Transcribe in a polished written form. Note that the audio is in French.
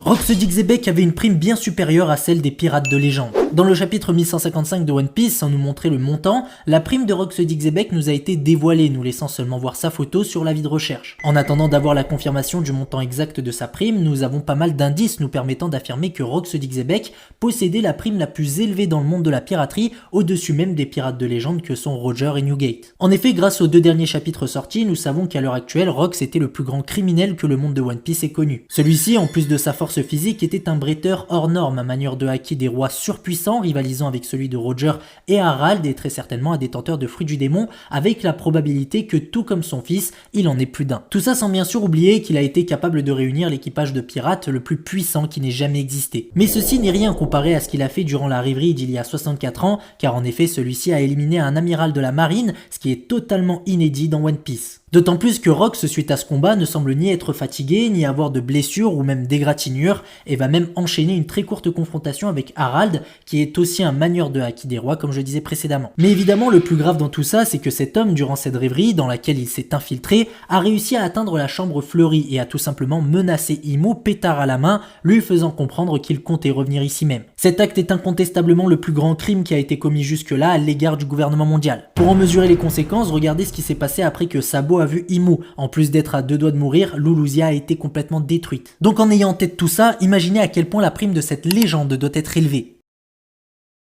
Rox Dixebeck avait une prime bien supérieure à celle des pirates de légende. Dans le chapitre 1155 de One Piece, sans nous montrer le montant, la prime de Rox Dixebeck nous a été dévoilée, nous laissant seulement voir sa photo sur l'avis de recherche. En attendant d'avoir la confirmation du montant exact de sa prime, nous avons pas mal d'indices nous permettant d'affirmer que Rox Dixebeck possédait la prime la plus élevée dans le monde de la piraterie, au-dessus même des pirates de légende que sont Roger et Newgate. En effet, grâce aux 2 derniers chapitres sortis, nous savons qu'à l'heure actuelle, Rox était le plus grand criminel que le monde de One Piece ait connu. Celui-ci, en plus de sa force physique, était un bretteur hors norme, à manière de haki des rois surpuissants, rivalisant avec celui de Roger et Harald, et très certainement un détenteur de fruits du démon, avec la probabilité que, tout comme son fils, il en ait plus d'un. Tout ça sans bien sûr oublier qu'il a été capable de réunir l'équipage de pirates le plus puissant qui n'ait jamais existé. Mais ceci n'est rien comparé à ce qu'il a fait durant la rêverie d'il y a 64 ans, car en effet celui-ci a éliminé un amiral de la marine, ce qui est totalement inédit dans One Piece. D'autant plus que Rox, suite à ce combat, ne semble ni être fatigué, ni avoir de blessures ou même d'égratignures, et va même enchaîner une très courte confrontation avec Harald, qui est aussi un manieur de haki des rois, comme je disais précédemment. Mais évidemment, le plus grave dans tout ça, c'est que cet homme, durant cette rêverie, dans laquelle il s'est infiltré, a réussi à atteindre la chambre fleurie et a tout simplement menacé Imu, pétard à la main, lui faisant comprendre qu'il comptait revenir ici même. Cet acte est incontestablement le plus grand crime qui a été commis jusque-là à l'égard du gouvernement mondial. Pour en mesurer les conséquences, regardez ce qui s'est passé après que Sabo a vu Imu. En plus d'être à 2 doigts de mourir, Lulusia a été complètement détruite. Donc en ayant en tête tout ça, imaginez à quel point la prime de cette légende doit être élevée.